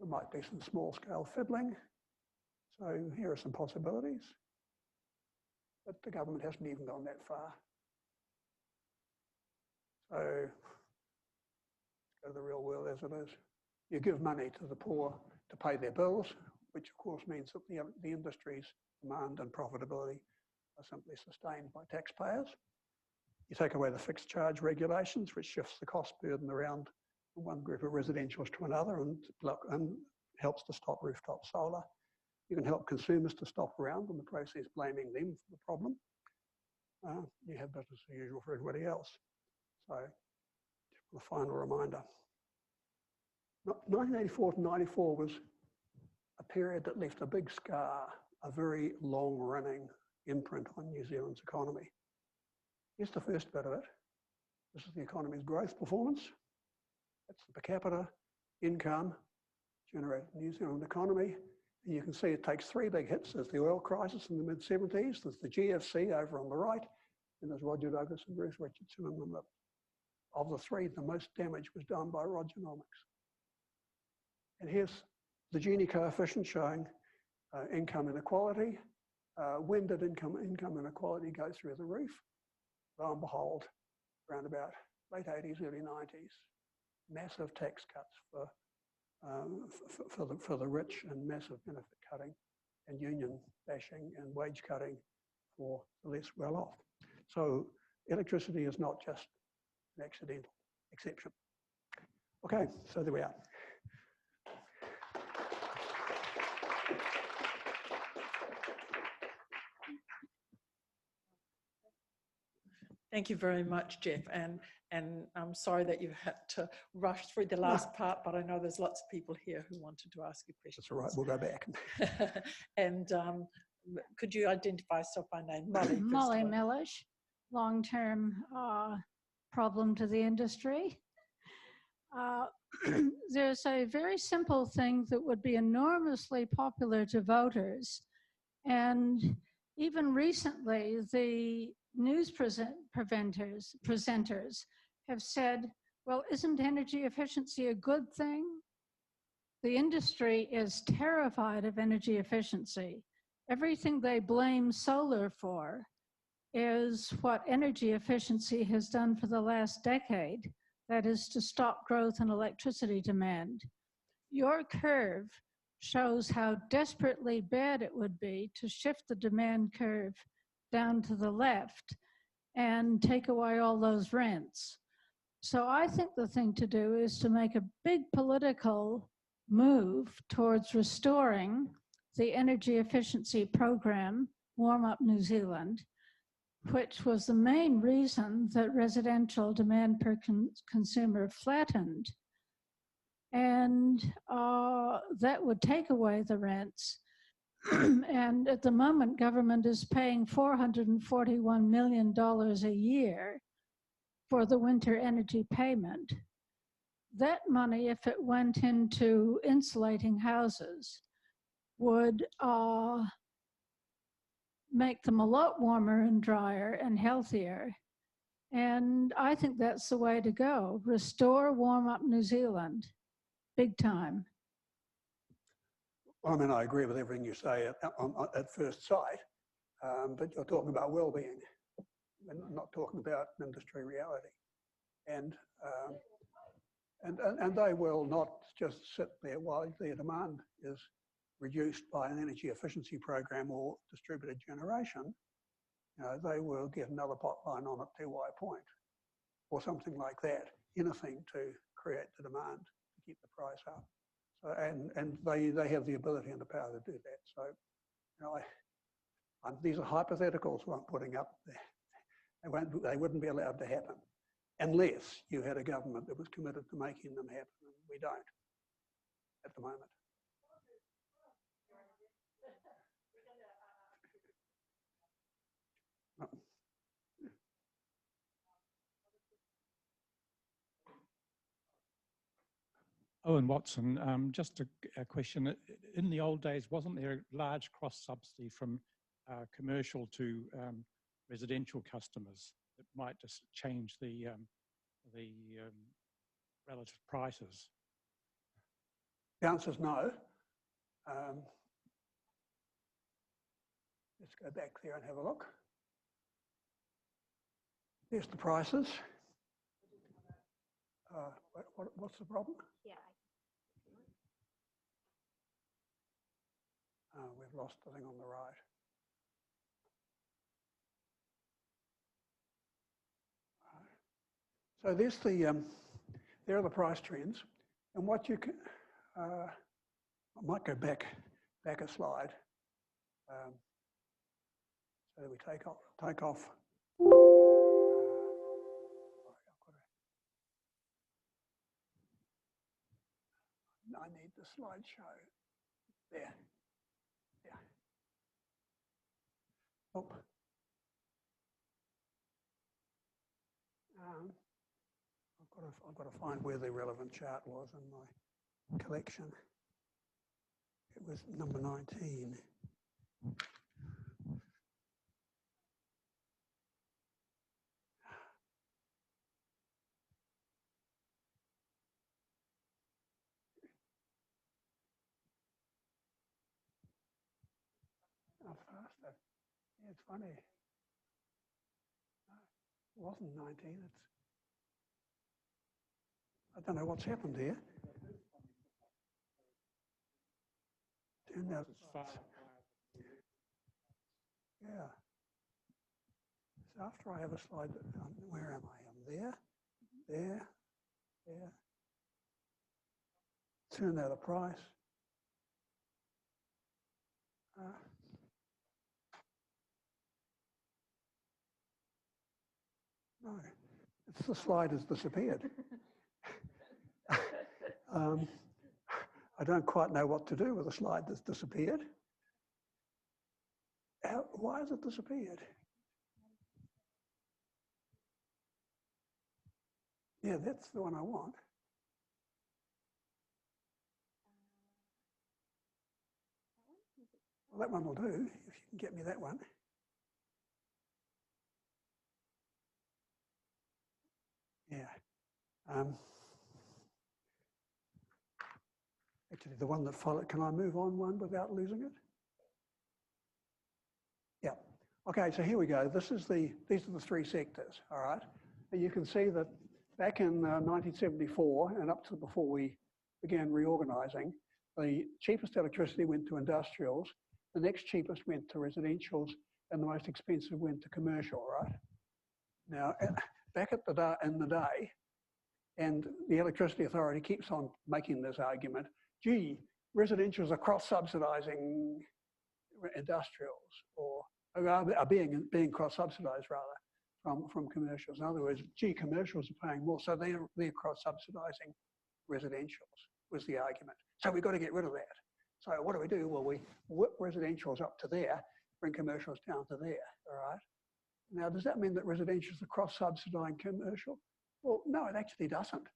Speaker 2: There might be some small-scale fiddling. So here are some possibilities. But the government hasn't even gone that far. So let's go to the real world as it is. You give money to the poor to pay their bills, which of course means that the industry's demand and profitability are simply sustained by taxpayers. You take away the fixed charge regulations, which shifts the cost burden around from one group of residentials to another and helps to stop rooftop solar. You can help consumers to stop around in the process blaming them for the problem. You have business as usual for everybody else. So, a final reminder. 1984 to 94 was a period that left a big scar, a very long-running imprint on New Zealand's economy. Here's the first bit of it. This is the economy's growth performance. That's the per capita income generated in the New Zealand economy. And you can see it takes three big hits. There's the oil crisis in the mid-70s, there's the GFC over on the right, and there's Roger Douglas and Bruce Richardson in the middle. Of the three, the most damage was done by Rogernomics. And here's the Gini coefficient showing income inequality. When did income inequality go through the roof? Lo and behold, around about late 80s, early 90s, massive tax cuts for the rich and massive benefit cutting and union bashing and wage cutting for the less well off. So electricity is not just an accidental exception. Okay, so there we are.
Speaker 1: Thank you very much, Geoff, and I'm sorry that you've had to rush through the last part, but I know there's lots of people here who wanted to ask you questions.
Speaker 2: That's all right, we'll go back.
Speaker 1: And could you identify yourself by name? Molly.
Speaker 3: Molly Millish, long-term problem to the industry. There's a very simple thing that would be enormously popular to voters, and even recently the news presenters have said, well, isn't energy efficiency a good thing? The industry is terrified of energy efficiency. Everything they blame solar for is what energy efficiency has done for the last decade, that is to stop growth in electricity demand. Your curve shows how desperately bad it would be to shift the demand curve down to the left and take away all those rents. So I think the thing to do is to make a big political move towards restoring the energy efficiency program, Warm Up New Zealand, which was the main reason that residential demand per consumer flattened. And that would take away the rents. And at the moment, government is paying $441 million a year for the winter energy payment. That money, if it went into insulating houses, would make them a lot warmer and drier and healthier. And I think that's the way to go. Restore Warm Up New Zealand, big time.
Speaker 2: I mean, I agree with everything you say at first sight, but you're talking about well-being. We're not talking about industry reality. And they will not just sit there while their demand is reduced by an energy efficiency program or distributed generation. You know, they will get another pot line on at Te Wai Point. or something like that, anything to create the demand to keep the price up. So, and they have the ability and the power to do that. So, you know, these are hypotheticals I'm putting up there. They wouldn't be allowed to happen unless you had a government that was committed to making them happen, and we don't at the moment.
Speaker 4: Owen Watson, just a question. In the old days, wasn't there a large cross-subsidy from commercial to residential customers that might just change the relative prices?
Speaker 2: The answer is no. Let's go back there and have a look. Here's the prices. What's the problem?
Speaker 5: Yeah.
Speaker 2: We've lost the thing on the right. So there's the, there are the price trends. And what you can, I might go back a slide. So that we take off. I need the slideshow. There. Yeah. Oh. I've got to find where the relevant chart was in my collection. It was number 19. Oh, faster. Yeah, it's funny. No, it wasn't 19. I don't know what's happened here. Turned out, yeah. So after I have a slide, where am I? I'm there. Turned out a price. No, it's the slide has disappeared. I don't quite know what to do with a slide that's disappeared. Why has it disappeared? Yeah, that's the one I want. Well, that one will do, if you can get me that one. Yeah. Actually, the one that followed, can I move on one without losing it? Yeah. Okay, so here we go. These are the three sectors, all right? And you can see that back in 1974 and up to before we began reorganising, the cheapest electricity went to industrials, the next cheapest went to residentials, and the most expensive went to commercial, right? Now, back at in the day, and the Electricity Authority keeps on making this argument, gee, residentials are cross-subsidising industrials, or are being cross-subsidised rather from commercials. In other words, gee, commercials are paying more, so they're cross-subsidising residentials, was the argument. So we've got to get rid of that. So what do? Well, we whip residentials up to there, bring commercials down to there, all right? Now, does that mean that residentials are cross-subsidising commercial? Well, no, it actually doesn't.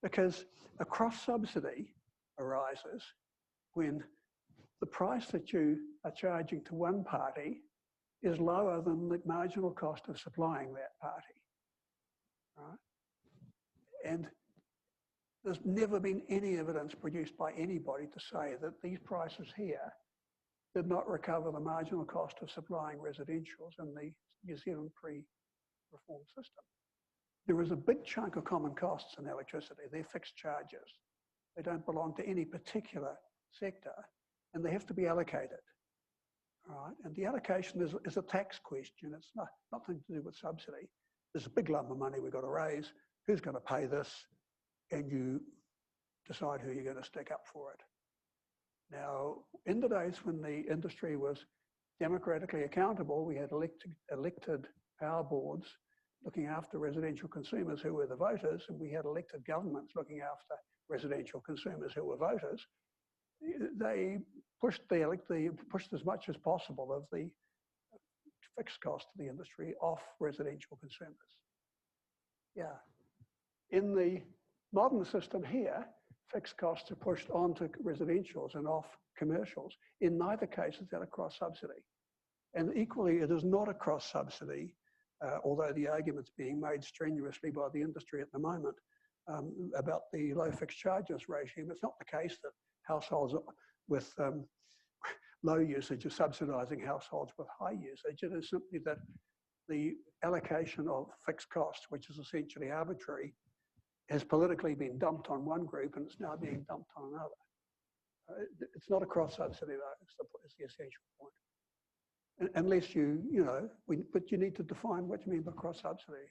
Speaker 2: Because a cross-subsidy arises when the price that you are charging to one party is lower than the marginal cost of supplying that party, right? And there's never been any evidence produced by anybody to say that these prices here did not recover the marginal cost of supplying residentials in the New Zealand pre-reform system. There is a big chunk of common costs in electricity. They're fixed charges. They don't belong to any particular sector, and they have to be allocated. All right? And the allocation is a tax question. It's nothing to do with subsidy. there's a big lump of money we've got to raise. Who's going to pay this? And you decide who you're going to stick up for it. Now, in the days when the industry was democratically accountable, we had elected power boards looking after residential consumers who were the voters, and we had elected governments looking after residential consumers who were voters. They pushed as much as possible of the fixed cost of the industry off residential consumers. Yeah. In the modern system here, fixed costs are pushed onto residentials and off commercials. In neither case is that a cross-subsidy. And equally, it is not a cross-subsidy, although the argument's being made strenuously by the industry at the moment about the low fixed charges regime. It's not the case that households with low usage are subsidising households with high usage. It is simply that the allocation of fixed costs, which is essentially arbitrary, has politically been dumped on one group and it's now being dumped on another. It's not a cross-subsidy though, it's the essential point. Unless but you need to define what you mean by cross-subsidy.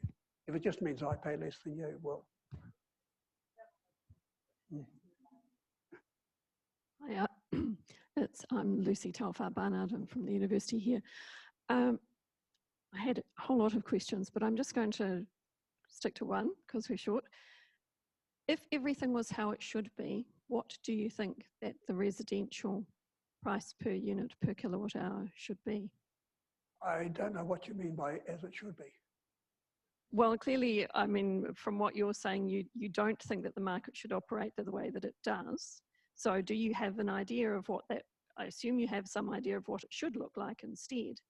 Speaker 2: If it just means I pay less than you, well.
Speaker 5: Hi, I'm Lucy Telfar Barnard. I'm from the university here. I had a whole lot of questions, but I'm just going to stick to one because we're short. If everything was how it should be, what do you think that the residential price per unit per kilowatt hour should be?
Speaker 2: I don't know what you mean by as it should be.
Speaker 5: Well, clearly, I mean, from what you're saying, you don't think that the market should operate the way that it does. So do you have an idea of what that, I assume you have some idea of what it should look like instead?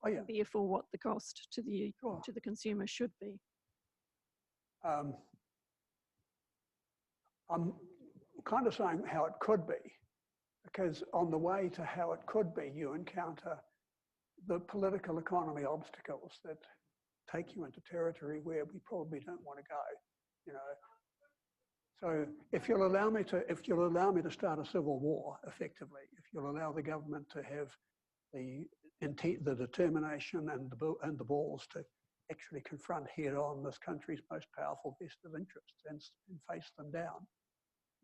Speaker 2: Oh yeah.
Speaker 5: And therefore what the cost to the consumer should be?
Speaker 2: I'm kind of saying how it could be, because on the way to how it could be, you encounter the political economy obstacles that take you into territory where we probably don't want to go, So if you'll allow me to start a civil war, effectively, if you'll allow the government to have the determination and the balls to actually confront head-on this country's most powerful vested interests and face them down,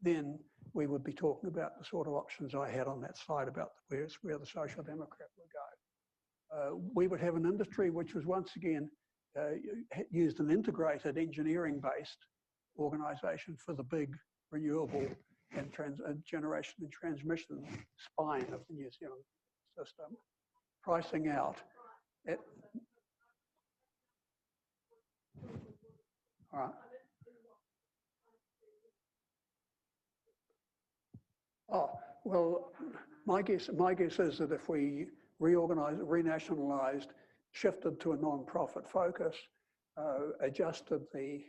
Speaker 2: then we would be talking about the sort of options I had on that slide about where the Social Democrat would go. We would have an industry which was once again used an integrated engineering-based organisation for the big renewable and generation and transmission spine of the New Zealand system, pricing out. All right. Oh, well, my guess is that if we reorganised, renationalised, shifted to a non-profit focus, adjusted the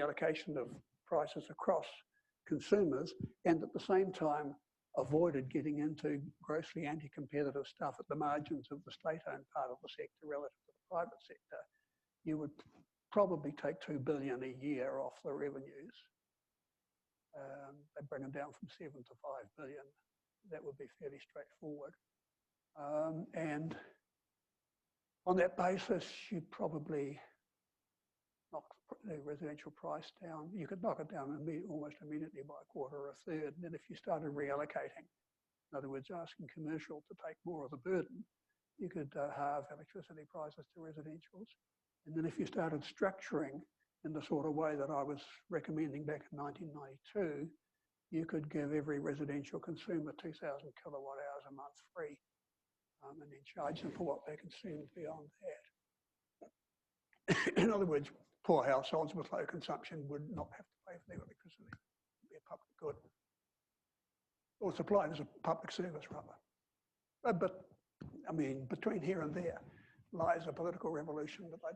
Speaker 2: allocation of prices across consumers, and at the same time avoided getting into grossly anti-competitive stuff at the margins of the state-owned part of the sector relative to the private sector, you would probably take $2 billion a year off the revenues. They bring them down from 7 to 5 billion. That would be fairly straightforward. And on that basis, you'd probably knock the residential price down. You could knock it down almost immediately by a quarter or a third. And then if you started reallocating, in other words, asking commercial to take more of the burden, you could halve electricity prices to residentials. And then if you started structuring in the sort of way that I was recommending back in 1992, you could give every residential consumer 2,000 kilowatt hours a month free, and then charge them for what they consumed beyond that. In other words, poor households with low consumption would not have to pay for their electricity. It would be a public good. Or supplied as a public service, rather. But I mean, between here and there lies a political revolution that I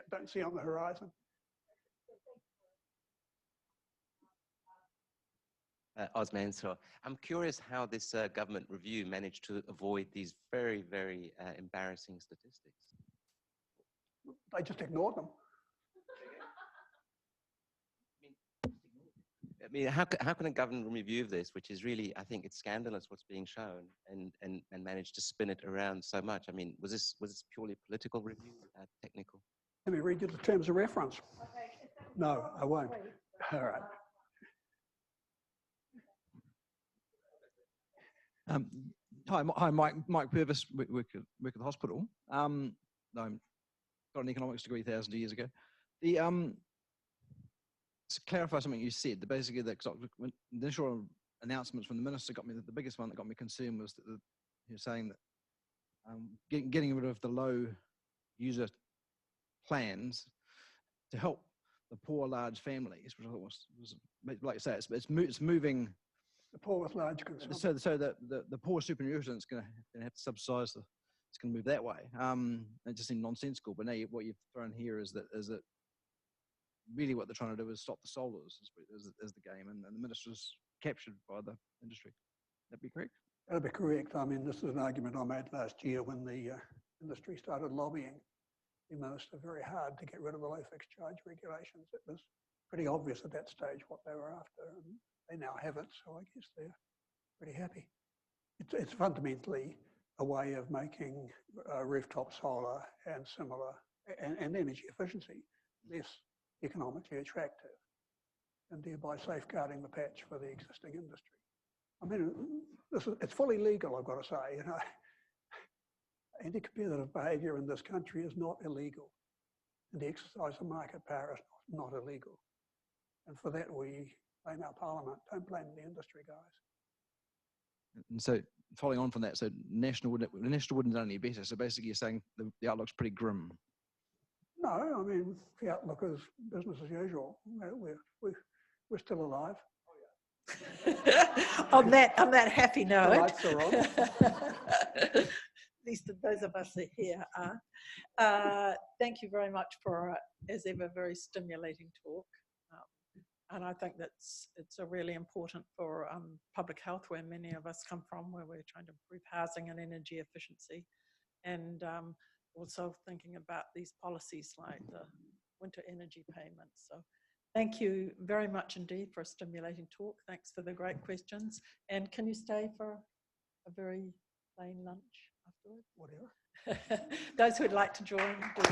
Speaker 2: don't see on the horizon.
Speaker 6: Osman, so I'm curious how this government review managed to avoid these very, very embarrassing statistics.
Speaker 2: They just ignored them.
Speaker 6: I mean, how can a government review this, which is really, I think it's scandalous what's being shown, and manage to spin it around so much? I mean, was this purely political review, technical?
Speaker 2: Let me read you the terms of reference. No, I won't. All right.
Speaker 7: Hi, Mike Purvis, work at the hospital. I got an economics degree thousands of years ago. To clarify something you said, basically the initial announcements from the minister got me, the biggest one that got me concerned was that he was saying that getting rid of the low user plans to help the poor large families, which I thought was like you say, it's moving
Speaker 2: the poor with large consumption.
Speaker 7: So the poor superannuation is going to have to subsidise. It's going to move that way. It just seemed nonsensical. But now what you've thrown here is that really what they're trying to do is stop the solars as the game, and the minister's captured by the industry. That'd be correct?
Speaker 2: That'd be correct. I mean, this is an argument I made last year when the industry started lobbying the minister very hard to get rid of the low fixed charge regulations. It was pretty obvious at that stage what they were after, and they now have it, so I guess they're pretty happy. It's fundamentally a way of making rooftop solar and similar, and energy efficiency less economically attractive, and thereby safeguarding the patch for the existing industry. I mean, it's fully legal, I've got to say. You know, anti-competitive behaviour in this country is not illegal, and the exercise of market power is not illegal. And for that, we blame our parliament. Don't blame the industry guys.
Speaker 7: And so, following on from that, so National wouldn't have done any better. So basically, you're saying the outlook's pretty grim.
Speaker 2: No, I mean the outlook is business as usual. We're still alive.
Speaker 1: On that happy note.
Speaker 2: The lights are on.
Speaker 1: At least those of us that are here are. Thank you very much for, as ever, very stimulating talk. And I think it's a really important for public health, where many of us come from, where we're trying to improve housing and energy efficiency, and also thinking about these policies like the winter energy payments. So thank you very much indeed for a stimulating talk. Thanks for the great questions. And can you stay for a very plain lunch afterwards?
Speaker 2: Whatever.
Speaker 1: Those who'd like to join, do.